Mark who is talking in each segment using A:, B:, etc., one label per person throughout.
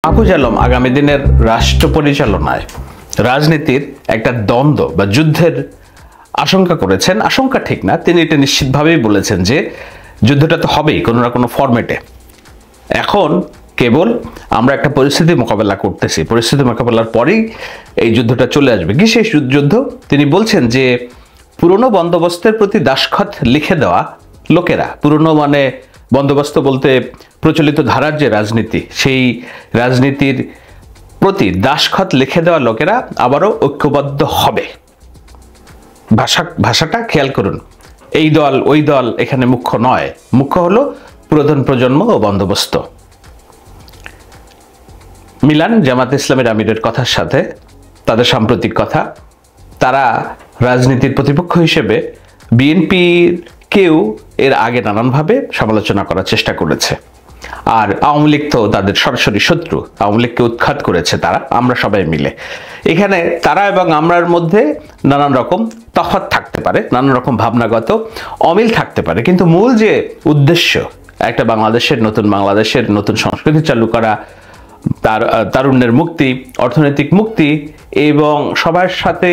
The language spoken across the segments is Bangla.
A: মাহফুজ আলম আগামী দিনের রাষ্ট্র পরিচালনায় রাজনীতির একটা দ্বন্দ্ব বা যুদ্ধের আশঙ্কা করেছেন। আশঙ্কা ঠিক না, তিনি এটা নিশ্চিতভাবেই বলেছেন যে যুদ্ধটা তো হবেই কোনো না কোনো ফরম্যাটে। এখন কেবল আমরা একটা পরিস্থিতি মোকাবেলা করতেছি, পরিস্থিতি মোকাবেলার পরেই এই যুদ্ধটা চলে আসবে। কি সেই যুদ্ধ? তিনি বলছেন যে পুরনো বন্দোবস্তের প্রতি দাসখত লিখে দেওয়া লোকেরা, পুরনো মানে বন্দোবস্ত বলতে প্রচলিত ধারার যে রাজনীতি, সেই রাজনীতির প্রতি দাসখত লিখে দেওয়া লোকেরা আবারও ঐক্যবদ্ধ হবে। ভাষাটা খেয়াল করুন, এই দল ওই দল এখানে মুখ্য নয়, মুখ্য হলো পুরাতন প্রজন্ম ও বন্দোবস্ত। মিলান জামাত ইসলামের আমিরের কথার সাথে তাদের সাম্প্রতিক কথা, তারা রাজনীতির প্রতিপক্ষ হিসেবে বিএনপির কেউ এর আগে নানানভাবে সমালোচনা করার চেষ্টা করেছে। আর আওয়ামী লীগ তো তাদের সরাসরি শত্রু, আওয়ামী লীগকে উৎখাত করেছে তারা, আমরা সবাই মিলে। এখানে তারা এবং আমরার মধ্যে নানান রকম তফাৎ থাকতে পারে, নানান রকম ভাবনাগত অমিল থাকতে পারে, কিন্তু মূল যে উদ্দেশ্য একটা বাংলাদেশের নতুন সংস্কৃতি চালু করা, তারুণ্যের মুক্তি, অর্থনৈতিক মুক্তি এবং সবার সাথে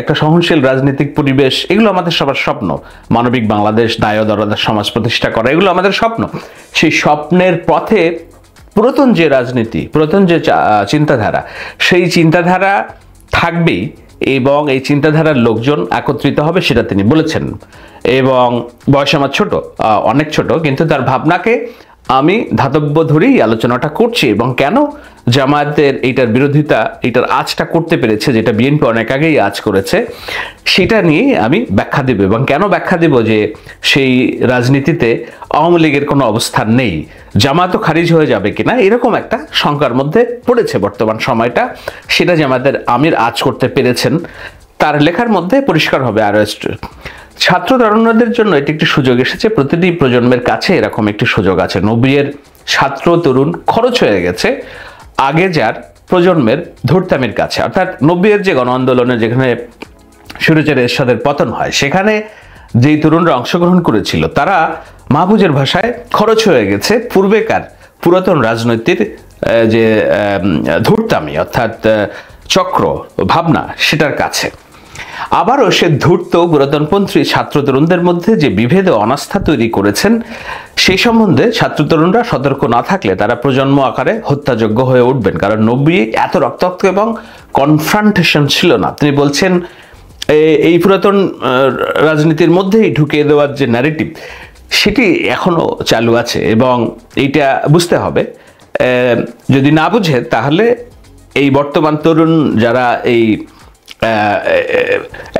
A: একটা সহনশীল রাজনৈতিক পরিবেশ, এগুলো আমাদের সবার স্বপ্ন। মানবিক বাংলাদেশ, দায়দরদার সমাজ প্রতিষ্ঠা করা, এগুলো আমাদের স্বপ্ন। সেই স্বপ্নের পথে পুরাতন যে রাজনীতি, পুরাতন যে চিন্তাধারা, সেই চিন্তাধারা থাকবেই এবং এই চিন্তাধারার লোকজন একত্রিত হবে, সেটা তিনি বলেছেন। এবং বয়স আমার ছোট, অনেক ছোট, কিন্তু তার ভাবনাকে আমি ধাতব্য ধরেই আলোচনাটা করছি। এবং কেন জামায়াতের এইটার বিরোধিতা, এইটার আঁচটা করতে পেরেছে, যেটা বিএনপি অনেক আগেই আঁচ করেছে, সেটা নিয়েই আমি ব্যাখ্যা দেব। এবং কেন ব্যাখ্যা দেব যে সেই রাজনীতিতে আওয়ামী লীগের কোনো অবস্থান নেই, জামায়াতও খারিজ হয়ে যাবে কিনা এরকম একটা শঙ্কার মধ্যে পড়েছে বর্তমান সময়টা, সেটা জামায়াতের আমির আঁচ করতে পেরেছেন। তার লেখার মধ্যে পরিষ্কার হবে। আর ছাত্র তরুণদের জন্য এটি একটি সুযোগ এসেছে, প্রতিটি প্রজন্মের কাছে এরকম একটি সুযোগ আছে। 90-এর ছাত্র তরুণ খরচ হয়ে গেছে আগে যার প্রজন্মের ধূর্তামির কাছে, অর্থাৎ 90-এর যে গণ আন্দোলনে যেখানে সুরুচের এরশাদের পতন হয়, সেখানে যেই তরুণরা অংশগ্রহণ করেছিল তারা মাহফুজের ভাষায় খরচ হয়ে গেছে পূর্বেকার পুরাতন রাজনৈতিক যে ধূর্তামি অর্থাৎ চক্র ভাবনা, সেটার কাছে। আবারও সে ধূর্ত পুরাতনপন্থী ছাত্র তরুণদের মধ্যে যে বিভেদ ও অনাস্থা তৈরি করেছেন, সেই সম্বন্ধে ছাত্র তরুণরা সতর্ক না থাকলে তারা প্রজন্ম আকারে হত্যাযোগ্য হয়ে উঠবেন। কারণ 90 এত রক্তাক্ত এবং কনফ্রন্টেশন ছিল না। তিনি বলছেন এই পুরাতন রাজনীতির মধ্যেই ঢুকিয়ে দেওয়ার যে ন্যারেটিভ, সেটি এখনো চালু আছে এবং এইটা বুঝতে হবে। যদি না বুঝে তাহলে এই বর্তমান তরুণ যারা এই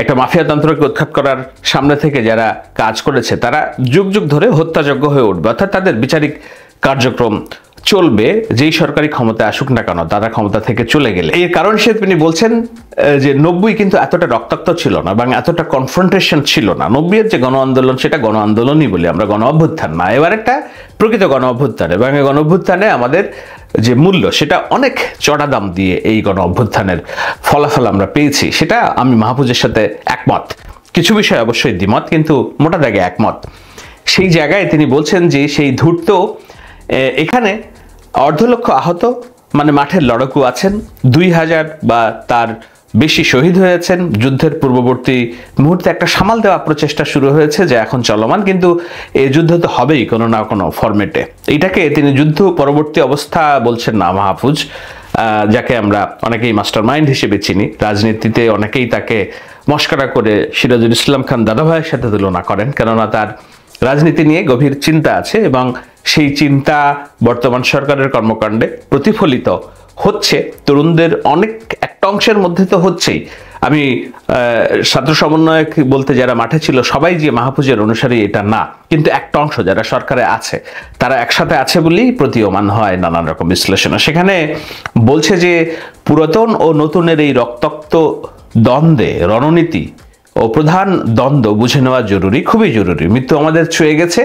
A: একটা মাফিয়াতন্ত্রকে উৎখাত করার সামনে থেকে যারা কাজ করেছে, তারা যুগ যুগ ধরে হত্যাযোগ্য হয়ে উঠবে। অর্থাৎ তাদের বিচারিক কার্যক্রম চলবে যেই সরকারি ক্ষমতায় আসুক না কেন, তারা ক্ষমতা থেকে চলে গেলে। এর কারণ সে তিনি বলছেন যে 90 কিন্তু এতটা রক্তাক্ত ছিল না এবং এতটা কনফ্রন্টেশন ছিল না। 90-এর যে গণ আন্দোলন, সেটা গণ আন্দোলনই বলি আমরা, গণ অভ্যুত্থান না। এবার একটা প্রকৃত গণ অভ্যুত্থান, এবং এই গণ অভ্যুত্থানে আমাদের যে মূল্য, সেটা অনেক চড়া দাম দিয়ে এই গণ অভ্যুত্থানের ফলাফল আমরা পেয়েছি। সেটা আমি মাহফুজের সাথে একমত, কিছু বিষয় অবশ্যই দ্বিমত, কিন্তু মোটা দাগে একমত। সেই জায়গায় তিনি বলছেন যে সেই ধূর্ত এখানে 1.5 লক্ষ আহত, মানে মাঠের লড়াকু আছেন, 2000 বা তার বেশি শহীদ হয়েছেন। যুদ্ধের পূর্ববর্তী মুহূর্তে একটা সামাল দেওয়া প্রচেষ্টা শুরু হয়েছে, যা এখন চলমান, কিন্তু এই যুদ্ধ তো হবেই কোনো না কোনো ফরম্যাটে। এইটাকে তিনি যুদ্ধ পরবর্তী অবস্থা বলছেন না মাহফুজ, যাকে আমরা অনেকেই মাস্টার মাইন্ড হিসেবে চিনি। রাজনীতিতে অনেকেই তাকে মস্করা করে সিরাজুল ইসলাম খান দাদাভাইয়ের সাথে তুলনা করেন, কেননা তার রাজনীতি নিয়ে গভীর চিন্তা আছে এবং সেই চিন্তা বর্তমান সরকারের কর্মকাণ্ডে প্রতিফলিত হচ্ছে। তরুণদের অনেক একটা অংশের মধ্যে তো হচ্ছেই। আমি ছাত্র সমন্বয়ক বলতে যারা মাঠে ছিল সবাই যে মাহফুজের অনুসারী এটা না, কিন্তু একটা অংশ যারা সরকারে আছে, তারা একসাথে আছে বলেই প্রতীয়মান হয় নানান রকম বিশ্লেষণে। সেখানে বলছে যে পুরাতন ও নতুনের এই রক্তাক্ত দ্বন্দ্বে রণনীতি ও প্রধান দ্বন্দ্ব বুঝে নেওয়া জরুরি, খুবই জরুরি। মৃত্যু আমাদের ছুঁয়ে গেছে,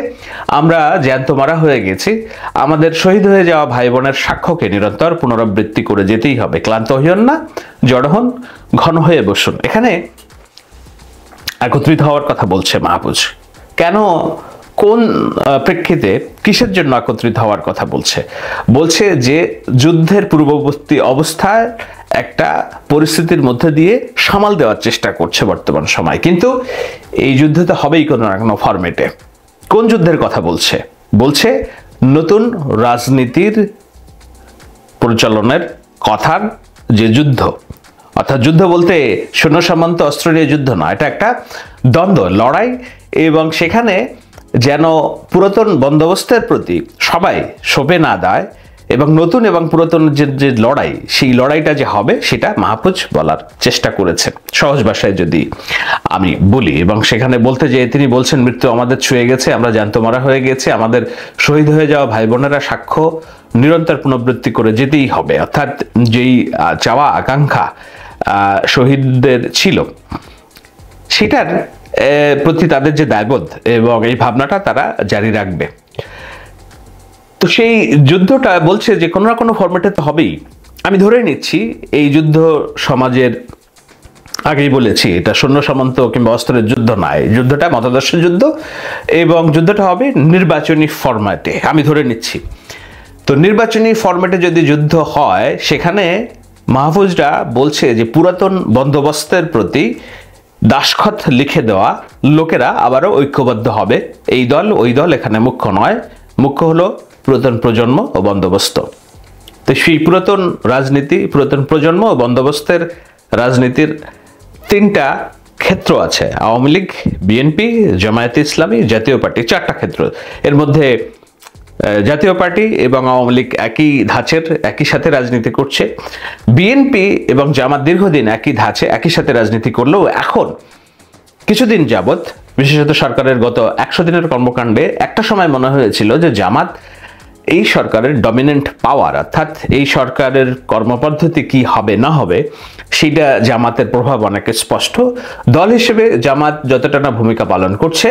A: আমরা জ্যান্ত মারা হয়ে গেছি। আমাদের শহীদ হয়ে যাওয়া ভাই বোনের সাক্ষ্যকে নিরন্তর পুনরাবৃত্তি করে যেতেই হবে। ক্লান্ত হইন না, জড় হন, ঘন হয়ে বসুন। এখানে একত্রিত হওয়ার কথা বলছে মাহফুজ। কেন কোন প্রেক্ষিতে কিসের জন্য একত্রিত হওয়ার কথা বলছে? বলছে যে যুদ্ধের পূর্ববর্তী অবস্থায় একটা পরিস্থিতির মধ্যে দিয়ে সামাল দেওয়ার চেষ্টা করছে বর্তমান সময়, কিন্তু এই যুদ্ধ তো হবেই কোনো না কোনো ফরম্যাটে। কোন যুদ্ধের কথা বলছে? বলছে নতুন রাজনীতির পরিচালনের কথার যে যুদ্ধ, অর্থাৎ যুদ্ধ বলতে সৈন্য সামন্ত অস্ত্র নিয়ে যুদ্ধ না, এটা একটা দ্বন্দ্ব, লড়াই, এবং সেখানে যেন পুরাতন বন্দোবস্তের প্রতি সবাই সঁপে না দেয়, এবং নতুন এবং পুরাতন যে লড়াই, সেই লড়াইটা যে হবে সেটা মাহফুজ বলার চেষ্টা করেছেন, সহজ ভাষায় যদি আমি বলি। এবং সেখানে বলতে যেয়ে তিনি বলছেন, মৃত্যু আমাদের ছুঁয়ে গেছে, আমরা জ্যান্ত মারা হয়ে গেছে, আমাদের শহীদ হয়ে যাওয়া ভাই বোনেরা সাক্ষ্য নিরন্তর পুনরাবৃত্তি করে যেতেই হবে। অর্থাৎ যেই চাওয়া আকাঙ্ক্ষা শহীদদের ছিল, সেটার প্রতি তাদের যে দায়বোধ এবং এই ভাবনাটা তারা জারি রাখবে। তো সেই যুদ্ধটা বলছে যে কোনো না কোনো ফরম্যাটে তো হবেই। আমি ধরে নিচ্ছি এই যুদ্ধ সমাজের, আগেই বলেছি, এটা সৈন্য সামন্ত কিংবা অস্ত্রের যুদ্ধ নয়, যুদ্ধটা মতাদর্শের যুদ্ধ, এবং যুদ্ধটা হবে নির্বাচনী ফরম্যাটে, আমি ধরে নিচ্ছি। তো নির্বাচনী ফরম্যাটে যদি যুদ্ধ হয়, সেখানে মাহফুজরা বলছে যে পুরাতন বন্দোবস্তের প্রতি দাসখত লিখে দেওয়া লোকেরা আবারও ঐক্যবদ্ধ হবে। এই দল ওই দল এখানে মুখ্য নয়, মুখ্য হলো পুরাতন প্রজন্ম ও বন্দোবস্ত। তো সেই পুরাতন রাজনীতি, পুরাতন প্রজন্ম ও বন্দোবস্তের রাজনীতির তিনটা ক্ষেত্র আছে: আওয়ামী লীগ, বিএনপি, জামায়াতে ইসলামী, জাতীয় পার্টি, চারটা ক্ষেত্র। এর মধ্যে জাতীয় পার্টি এবং আওয়ামী লীগ একই ধাঁচের, একই সাথে রাজনীতি করছে। বিএনপি এবং জামাত দীর্ঘদিন একই ধাঁচে, একই সাথে রাজনীতি করলেও এখন কিছুদিন যাবৎ, বিশেষত সরকারের গত 100 দিনের কর্মকাণ্ডে একটা সময় মনে হয়েছিল যে জামাত এই সরকারের ডমিনেন্ট পাওয়ার, অর্থাৎ এই সরকারের কর্মপদ্ধতি কি হবে না হবে সেটা জামাতের প্রভাব অনেক স্পষ্ট। দল হিসেবে জামাত যতটা না ভূমিকা পালন করছে,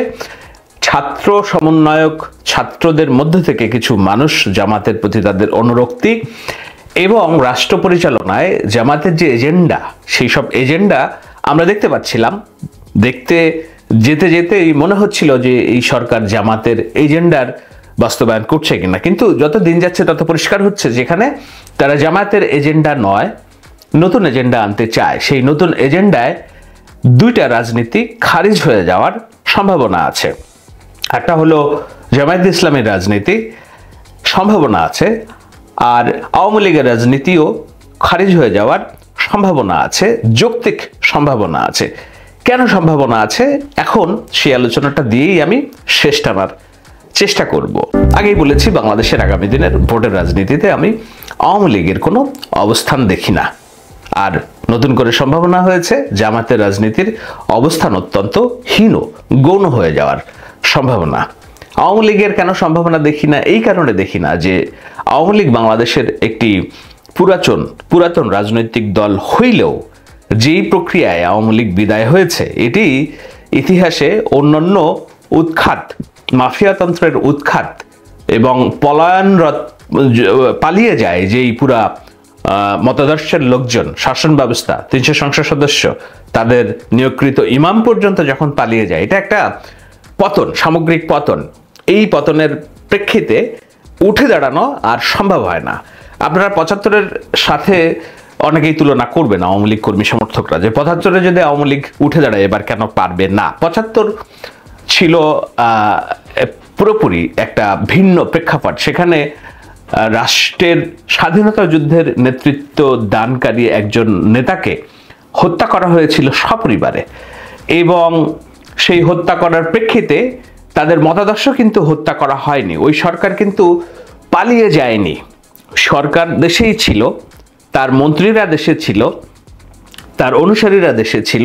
A: ছাত্র সমন্বয়ক, ছাত্রদের মধ্যে থেকে কিছু মানুষ জামাতের প্রতি তাদের অনুরক্তি, এবং রাষ্ট্র পরিচালনায় জামাতের যে এজেন্ডা, সেই সব এজেন্ডা আমরা দেখতে পাচ্ছিলাম। দেখতে যেতে যেতেই মনে হচ্ছিল যে এই সরকার জামাতের এজেন্ডার বাস্তবায়ন করছে কিনা, কিন্তু যত দিন যাচ্ছে তত পরিষ্কার হচ্ছে যেখানে তারা জামাতের এজেন্ডা নয়, নতুন এজেন্ডা আনতে চায়। সেই নতুন এজেন্ডায় দুইটা রাজনীতি খারিজ হয়ে যাওয়ার সম্ভাবনা আছে। একটা হলো জামায়াতে ইসলামের রাজনীতি, সম্ভাবনা আছে, আর আওয়ামী লীগের রাজনীতিও খারিজ হয়ে যাওয়ার সম্ভাবনা আছে, যৌক্তিক সম্ভাবনা আছে। কেন সম্ভাবনা আছে, এখন সেই আলোচনাটা দিয়েই আমি শেষ টানার চেষ্টা করব। আগেই বলেছি, বাংলাদেশের আগামী দিনের ভোটের রাজনীতিতে আমি আওয়ামী লীগের কোনো অবস্থান দেখি না। আর নতুন করে সম্ভাবনা হয়েছে জামাতের রাজনীতির অবস্থান অত্যন্ত হীন, গৌণ হয়ে যাওয়ার সম্ভাবনা। আওয়ামী লীগের কেন সম্ভাবনা দেখি না? এই কারণে দেখি না যে আওয়ামী লীগ বাংলাদেশের একটি পুরাতন রাজনৈতিক দল হইলেও যেই প্রক্রিয়ায় আওয়ামী লীগ বিদায় হয়েছে, এটি ইতিহাসে অন্যান্য উৎখাত, মাফিয়াতন্ত্রের উৎখাত এবং পলায়নরত, পালিয়ে যায় যেই পুরা মতাদর্শের লোকজন, শাসন ব্যবস্থা, 300 সংসদ সদস্য, তাদের নিয়োগকৃত ইমাম পর্যন্ত যখন পালিয়ে যায়, এটা একটা পতন, সামগ্রিক পতন। এই পতনের প্রেক্ষিতে উঠে দাঁড়ানো আর সম্ভব হয় না। আপনারা 75-এর সাথে অনেকেই তুলনা করবেন, আওয়ামী লীগ কর্মী সমর্থকরা, যে 75-এ যদি আওয়ামী লীগ উঠে দাঁড়ায় এবার কেন পারবে না। 75 ছিল পুরোপুরি একটা ভিন্ন প্রেক্ষাপট। সেখানে রাষ্ট্রের স্বাধীনতা যুদ্ধের নেতৃত্ব দানকারী একজন নেতাকে হত্যা করা হয়েছিল সপরিবারে, এবং সেই হত্যা করার প্রেক্ষিতে তাদের মতাদর্শ কিন্তু হত্যা করা হয়নি। ওই সরকার কিন্তু পালিয়ে যায়নি, সরকার দেশেই ছিল, তার মন্ত্রীরা দেশে ছিল, তার অনুসারীরা দেশে ছিল,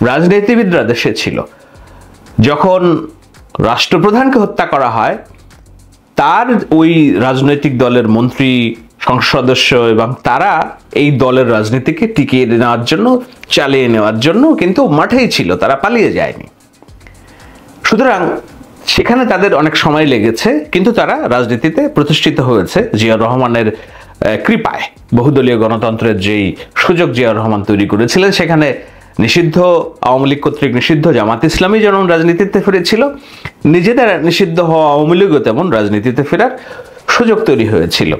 A: রাজনীতিবিদরা দেশে ছিল। যখন রাষ্ট্রপ্রধানকে হত্যা করা হয়, তার ওই রাজনৈতিক দলের মন্ত্রী, সংসদ সদস্য এবং তারা এই দলের রাজনীতিকে টিকিয়ে নেওয়ার জন্য, চালিয়ে নেওয়ার জন্য কিন্তু মাঠেই ছিল, তারা পালিয়ে যায়নি। সুতরাং সেখানে তাদের অনেক সময় লেগেছে, কিন্তু তারা রাজনীতিতে প্রতিষ্ঠিত হয়েছে জিয়াউর রহমানের কৃপায়। বহুদলীয় গণতন্ত্রের যেই সুযোগ জিয়াউর রহমান তৈরি করেছিলেন, সেখানে নিষিদ্ধ আওয়ামী লীগ কর্তৃক নিষিদ্ধ জামাত ইসলামী যেমন রাজনীতিতে ফিরেছিল, নিজেদের নিষিদ্ধ হওয়া আওয়ামী লীগও তেমন রাজনীতিতে ফেরার সুযোগ তৈরি হয়েছিল।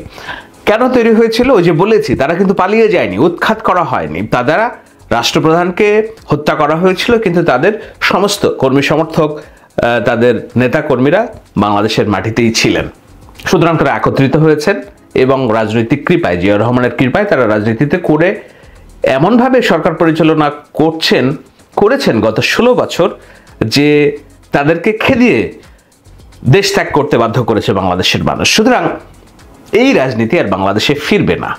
A: কেন তৈরি হয়েছিল? ওই যে বলেছি, তারা কিন্তু পালিয়ে যায়নি, উৎখাত করা হয়নি। তাদের রাষ্ট্রপ্রধানকে হত্যা করা হয়েছিল, কিন্তু তাদের সমস্ত কর্মী সমর্থক, তাদের নেতা কর্মীরা বাংলাদেশের মাটিতেই ছিলেন। সুতরাং তারা একত্রিত হয়েছেন এবং রাজনৈতিক কৃপায়, জিয়াউর রহমানের কৃপায় তারা রাজনীতিতে করে এমনভাবে সরকার পরিচালনা করেছেন গত 16 বছর, যে তাদেরকে খেদিয়ে দেশ ত্যাগ করতে বাধ্য করেছে বাংলাদেশের মানুষ। সুতরাং এই রাজনীতি আর বাংলাদেশে ফিরবে না।